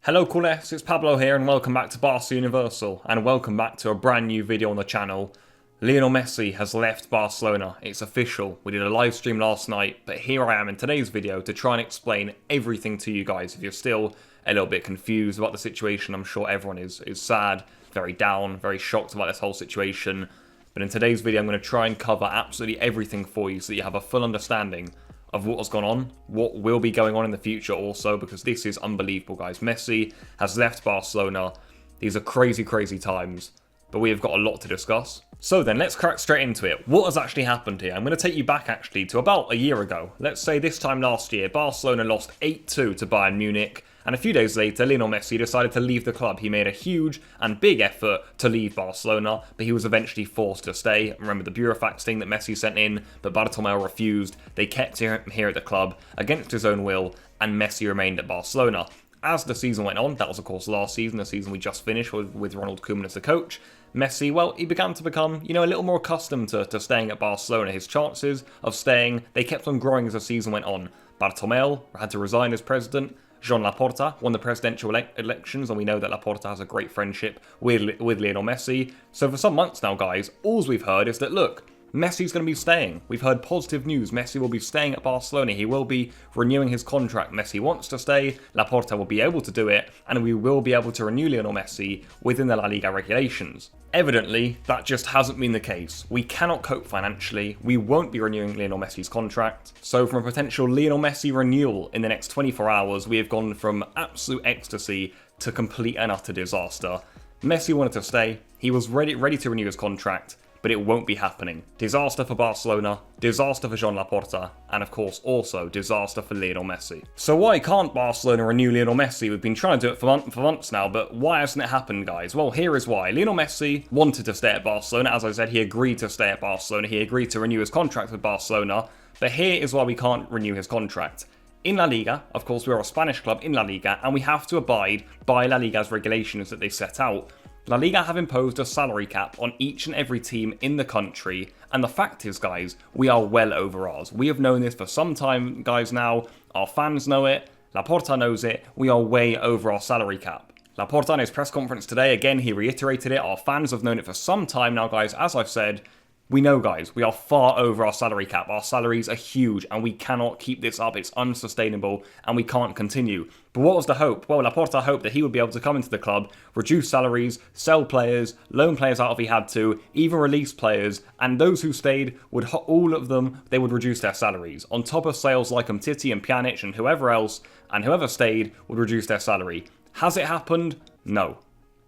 Hello Culers, it's Pablo here and welcome back to Barca Universal and welcome back to a brand new video on the channel. Lionel Messi has left Barcelona, it's official. We did a live stream last night, but here I am in today's video to try and explain everything to you guys. If you're still a little bit confused about the situation, I'm sure everyone is sad, very down, very shocked about this whole situation. But in today's video I'm going to try and cover absolutely everything for you so that you have a full understanding of what has gone on, what will be going on in the future also, because this is unbelievable, guys. Messi has left Barcelona. These are crazy, crazy times, but we have got a lot to discuss. So then, let's crack straight into it. What has actually happened here? I'm going to take you back, actually, to about a year ago. Let's say this time last year, Barcelona lost 8-2 to Bayern Munich, and a few days later, Lionel Messi decided to leave the club. He made a huge and big effort to leave Barcelona, but he was eventually forced to stay. Remember the burofax thing that Messi sent in, but Bartomeu refused. They kept him here at the club against his own will, and Messi remained at Barcelona. As the season went on, that was of course last season, the season we just finished with Ronald Koeman as the coach, Messi, well, he began to become, a little more accustomed to staying at Barcelona. His chances of staying, they kept on growing as the season went on. Bartomeu had to resign as president. Joan Laporta won the presidential elections, and we know that Laporta has a great friendship with Lionel Messi. So for some months now, guys, all we've heard is that, look, Messi's going to be staying. We've heard positive news. Messi will be staying at Barcelona. He will be renewing his contract. Messi wants to stay. Laporta will be able to do it, and we will be able to renew Lionel Messi within the La Liga regulations. Evidently, that just hasn't been the case. We cannot cope financially. We won't be renewing Lionel Messi's contract. So from a potential Lionel Messi renewal in the next 24 hours, we have gone from absolute ecstasy to complete and utter disaster. Messi wanted to stay. He was ready to renew his contract, but it won't be happening. Disaster for Barcelona, disaster for Joan Laporta, and of course also disaster for Lionel Messi. So why can't Barcelona renew Lionel Messi? We've been trying to do it for months now, but why hasn't it happened, guys? Well, here is why. Lionel Messi wanted to stay at Barcelona. As I said, he agreed to stay at Barcelona. He agreed to renew his contract with Barcelona, but here is why we can't renew his contract. In La Liga, of course, we're a Spanish club in La Liga, and we have to abide by La Liga's regulations that they set out. La Liga have imposed a salary cap on each and every team in the country, and the fact is, guys, we are well over ours. We have known this for some time, guys, now. Our fans know it. Laporta knows it. We are way over our salary cap. Laporta in his press conference today, again, he reiterated it. Our fans have known it for some time now, guys. As I've said, we know, guys, we are far over our salary cap. Our salaries are huge, and we cannot keep this up. It's unsustainable, and we can't continue. But what was the hope? Well, Laporta hoped that he would be able to come into the club, reduce salaries, sell players, loan players out if he had to, even release players, and those who stayed, all of them, they would reduce their salaries. On top of sales like Umtiti and Pjanic and whoever else, and whoever stayed would reduce their salary. Has it happened? No.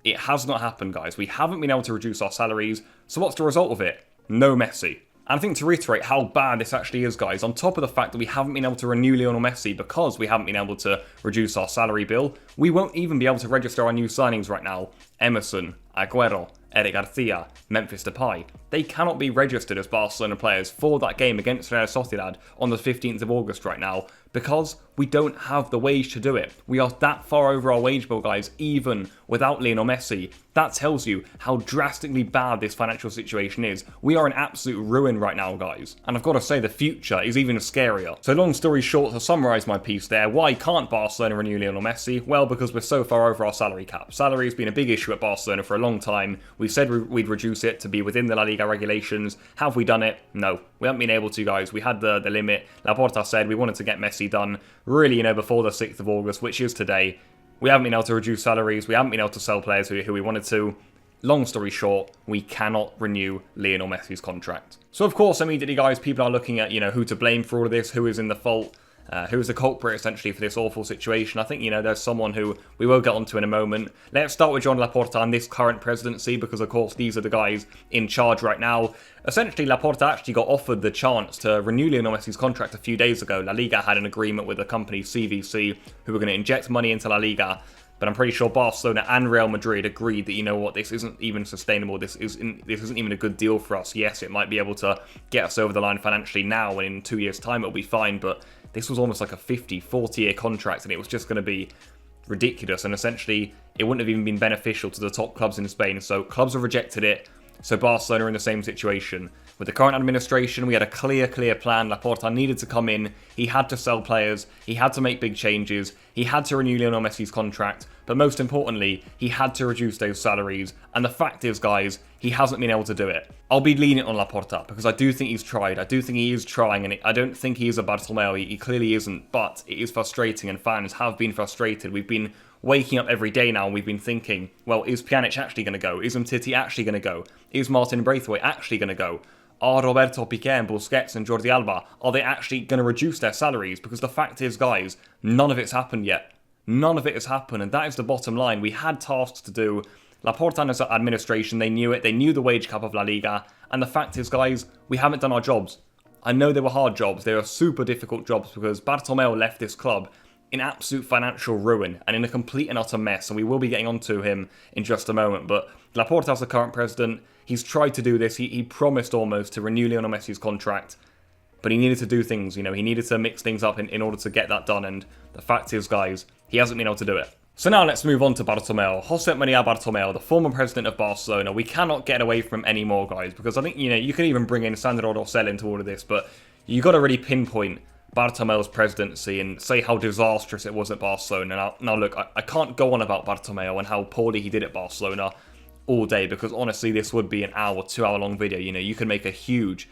It has not happened, guys. We haven't been able to reduce our salaries, so what's the result of it? No Messi. And I think to reiterate how bad this actually is, guys, on top of the fact that we haven't been able to renew Lionel Messi because we haven't been able to reduce our salary bill, we won't even be able to register our new signings right now. Emerson, Agüero, Eric Garcia, Memphis Depay. They cannot be registered as Barcelona players for that game against Real Sociedad on the 15th of August right now because we don't have the wage to do it. We are that far over our wage bill, guys, even without Lionel Messi. That tells you how drastically bad this financial situation is. We are in absolute ruin right now, guys. And I've got to say, the future is even scarier. So long story short, to summarise my piece there, why can't Barcelona renew Lionel Messi? Well, because we're so far over our salary cap. Salary has been a big issue at Barcelona for a long time. We said we'd reduce it to be within the La Liga regulations. Have we done it? No. We haven't been able to, guys. We had the limit. Laporta said we wanted to get Messi done really, before the 6th of August, which is today. We haven't been able to reduce salaries. We haven't been able to sell players who we wanted to. Long story short, we cannot renew Lionel Messi's contract. So, of course, immediately, guys, people are looking at, who to blame for all of this, who is in the fault. Who is the culprit, essentially, for this awful situation? I think, there's someone who we will get onto in a moment. Let's start with Joan Laporta and this current presidency, because, of course, these are the guys in charge right now. Essentially, Laporta actually got offered the chance to renew Lionel Messi's contract a few days ago. La Liga had an agreement with the company CVC, who were going to inject money into La Liga. But I'm pretty sure Barcelona and Real Madrid agreed that, this isn't even sustainable. This isn't even a good deal for us. Yes, it might be able to get us over the line financially now, and in 2 years' time it'll be fine. But this was almost like a 40-year contract, and it was just going to be ridiculous. And essentially, it wouldn't have even been beneficial to the top clubs in Spain. So clubs have rejected it. So Barcelona are in the same situation. With the current administration, we had a clear plan. Laporta needed to come in. He had to sell players. He had to make big changes. He had to renew Lionel Messi's contract. But most importantly, he had to reduce those salaries. And the fact is, guys, he hasn't been able to do it. I'll be lenient on Laporta because I do think he's tried. I do think he is trying, and I don't think he is a Bartomeu. He clearly isn't, but it is frustrating, and fans have been frustrated. We've been waking up every day now and we've been thinking, well, is Pjanic actually going to go? Is Umtiti actually going to go? Is Martin Braithwaite actually going to go? Are Roberto Piqué and Busquets and Jordi Alba, are they actually going to reduce their salaries? Because the fact is, guys, none of it's happened yet. None of it has happened, and that is the bottom line. We had tasks to do. Laporta and his administration, they knew it. They knew the wage cap of La Liga. And the fact is, guys, we haven't done our jobs. I know they were hard jobs. They were super difficult jobs because Bartomeu left this club in absolute financial ruin and in a complete and utter mess. And we will be getting onto him in just a moment. But Laporta, as the current president, he's tried to do this. He promised almost to renew Lionel Messi's contract. But he needed to do things, he needed to mix things up in order to get that done. And the fact is, guys, he hasn't been able to do it. So now let's move on to Bartomeu. Josep Maria Bartomeu, the former president of Barcelona. We cannot get away from him anymore, guys, because I think, you can even bring in Sandro Rosell into all of this, but you got to really pinpoint Bartomeu's presidency and say how disastrous it was at Barcelona. Now look, I can't go on about Bartomeu and how poorly he did at Barcelona all day, because honestly, this would be an hour, 2 hour long video. You can make a huge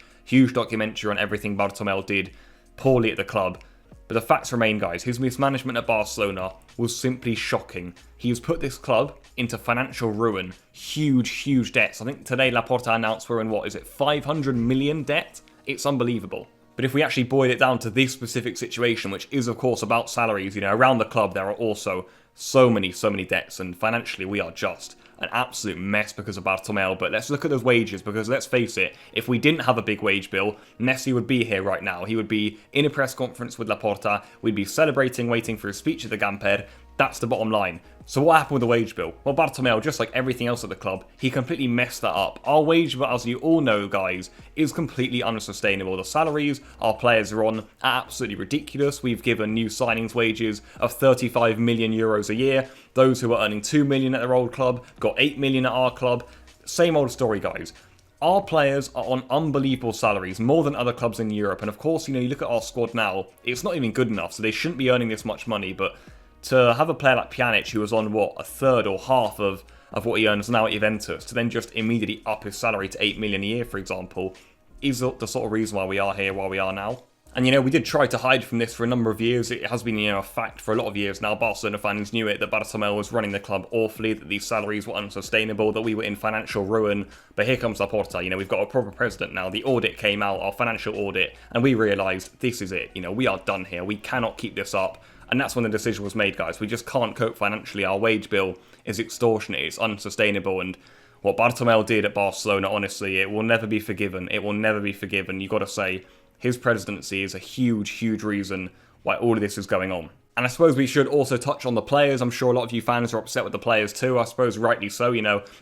documentary on everything Bartomeu did poorly at the club. But the facts remain, guys. His mismanagement at Barcelona was simply shocking. He has put this club into financial ruin. Huge debts. I think today Laporta announced we're in, 500 million debt? It's unbelievable. But if we actually boil it down to this specific situation, which is of course about salaries, around the club there are also so many debts, and financially we are just an absolute mess because of Bartomeu. But let's look at those wages, because let's face it, if we didn't have a big wage bill, Messi would be here right now. He would be in a press conference with Laporta, we'd be celebrating, waiting for his speech at the Gamper. That's the bottom line. So what happened with the wage bill? Well, Bartomeu, just like everything else at the club, he completely messed that up. Our wage bill, as you all know, guys, is completely unsustainable. The salaries our players are on are absolutely ridiculous. We've given new signings wages of 35 million euros a year. Those who were earning 2 million at their old club got 8 million at our club. Same old story, guys. Our players are on unbelievable salaries, more than other clubs in Europe. And of course, you look at our squad now, it's not even good enough, so they shouldn't be earning this much money. But to have a player like Pjanic, who was on, a third or half of what he earns now at Juventus, to then just immediately up his salary to 8 million a year, for example, is the sort of reason why we are here, why we are now. And, we did try to hide from this for a number of years. It has been, a fact for a lot of years now. Barcelona fans knew it, that Bartomeu was running the club awfully, that these salaries were unsustainable, that we were in financial ruin. But here comes Laporta. We've got a proper president now. The audit came out, our financial audit, and we realised this is it. We are done here. We cannot keep this up. And that's when the decision was made, guys. We just can't cope financially. Our wage bill is extortionate. It's unsustainable. And what Bartomeu did at Barcelona, honestly, it will never be forgiven. It will never be forgiven. You've got to say, his presidency is a huge reason why all of this is going on. And I suppose we should also touch on the players. I'm sure a lot of you fans are upset with the players too. I suppose rightly so,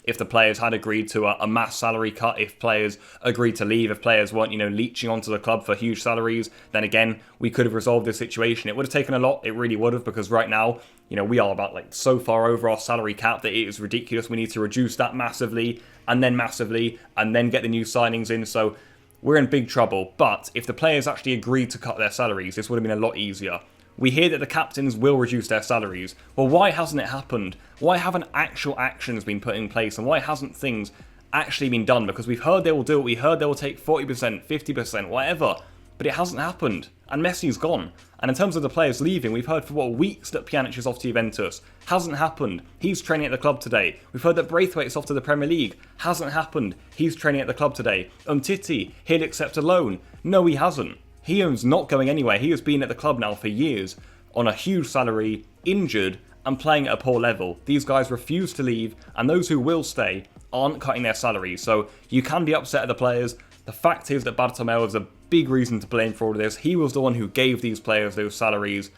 if the players had agreed to a mass salary cut, if players agreed to leave, if players weren't, leeching onto the club for huge salaries, then again, we could have resolved this situation. It would have taken a lot. It really would have, because right now, we are about so far over our salary cap that it is ridiculous. We need to reduce that massively, and then get the new signings in. So we're in big trouble. But if the players actually agreed to cut their salaries, this would have been a lot easier. We hear that the captains will reduce their salaries. Well, why hasn't it happened? Why haven't actual actions been put in place? And why hasn't things actually been done? Because we've heard they will do it. We heard they will take 40%, 50%, whatever. But it hasn't happened. And Messi's gone. And in terms of the players leaving, we've heard for weeks that Pjanic is off to Juventus. Hasn't happened. He's training at the club today. We've heard that Braithwaite's off to the Premier League. Hasn't happened. He's training at the club today. Umtiti, he'll accept a loan. No, he hasn't. He's not going anywhere. He has been at the club now for years on a huge salary, injured, and playing at a poor level. These guys refuse to leave, and those who will stay aren't cutting their salaries. So you can be upset at the players. The fact is that Bartomeu is a big reason to blame for all of this. He was the one who gave these players those salaries.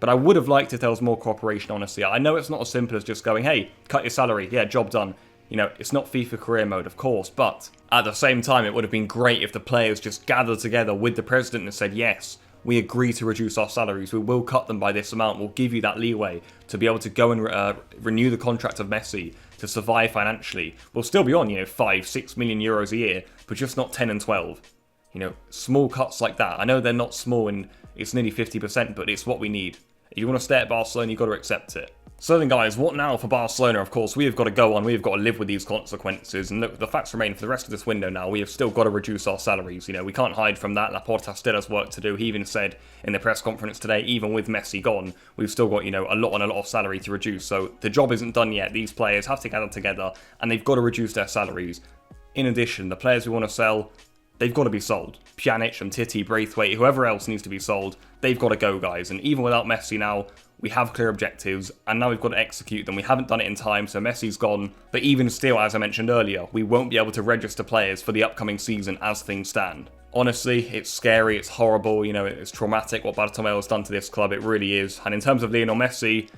But I would have liked if there was more cooperation, honestly. I know it's not as simple as just going, hey, cut your salary. Yeah, job done. It's not FIFA career mode, of course, but at the same time, it would have been great if the players just gathered together with the president and said, yes, we agree to reduce our salaries. We will cut them by this amount. We'll give you that leeway to be able to go and renew the contract of Messi, to survive financially. We'll still be on, 5-6 million euros a year, but just not 10 and 12. Small cuts like that. I know they're not small and it's nearly 50%, but it's what we need. If you want to stay at Barcelona, you've got to accept it. So then guys, what now for Barcelona? Of course, we have got to go on, we have got to live with these consequences, and look, the facts remain for the rest of this window now, we have still got to reduce our salaries, we can't hide from that. Laporta still has work to do. He even said in the press conference today, even with Messi gone, we've still got, a lot of salary to reduce, so the job isn't done yet. These players have to gather together, and they've got to reduce their salaries. In addition, the players we want to sell, they've got to be sold. Pjanic, Umtiti, Braithwaite, whoever else needs to be sold, they've got to go, guys, and even without Messi now, we have clear objectives, and now we've got to execute them. We haven't done it in time, so Messi's gone. But even still, as I mentioned earlier, we won't be able to register players for the upcoming season as things stand. Honestly, it's scary, it's horrible, it's traumatic what Bartomeu has done to this club, it really is. And in terms of Lionel Messi,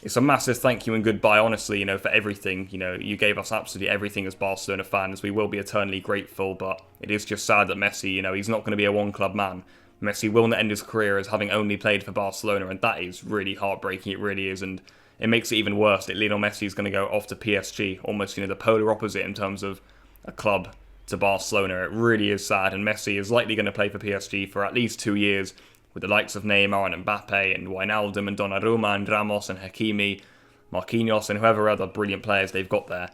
it's a massive thank you and goodbye, honestly, for everything. You gave us absolutely everything as Barcelona fans. We will be eternally grateful, but it is just sad that Messi, he's not going to be a one-club man. Messi will not end his career as having only played for Barcelona, and that is really heartbreaking, it really is, and it makes it even worse that Lionel Messi is going to go off to PSG, almost, the polar opposite in terms of a club to Barcelona. It really is sad, and Messi is likely going to play for PSG for at least 2 years, with the likes of Neymar and Mbappe and Wijnaldum and Donnarumma and Ramos and Hakimi, Marquinhos and whoever other brilliant players they've got there.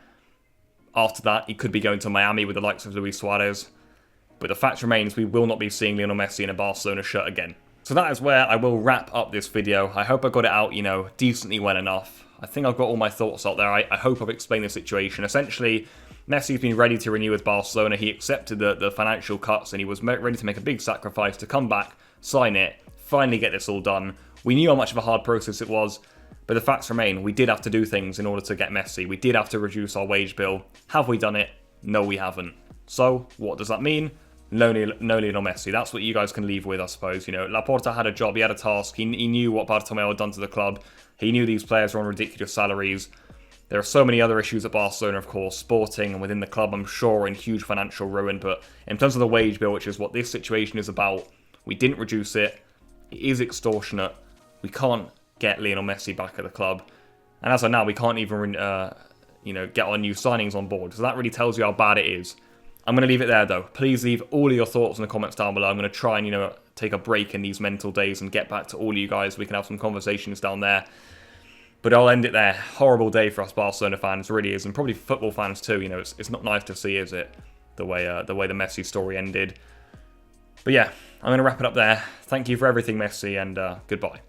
After that, he could be going to Miami with the likes of Luis Suarez. But the fact remains, we will not be seeing Lionel Messi in a Barcelona shirt again. So that is where I will wrap up this video. I hope I got it out, decently well enough. I think I've got all my thoughts out there. I hope I've explained the situation. Essentially, Messi's been ready to renew with Barcelona. He accepted the financial cuts and he was ready to make a big sacrifice to come back, sign it, finally get this all done. We knew how much of a hard process it was, but the facts remain. We did have to do things in order to get Messi. We did have to reduce our wage bill. Have we done it? No, we haven't. So, what does that mean? No Lionel Messi. That's what you guys can leave with, I suppose. Laporta had a job, he had a task. He knew what Bartomeu had done to the club. He knew these players were on ridiculous salaries. There are so many other issues at Barcelona, of course, sporting and within the club, I'm sure, in huge financial ruin. But in terms of the wage bill, which is what this situation is about, we didn't reduce it. It is extortionate. We can't get Lionel Messi back at the club. And as of now, we can't even, get our new signings on board. So that really tells you how bad it is. I'm going to leave it there, though. Please leave all of your thoughts in the comments down below. I'm going to try and, take a break in these mental days and get back to all of you guys. We can have some conversations down there. But I'll end it there. Horrible day for us Barcelona fans, really is. And probably football fans too. It's not nice to see, is it? The way the Messi story ended. But yeah, I'm going to wrap it up there. Thank you for everything, Messi, and goodbye.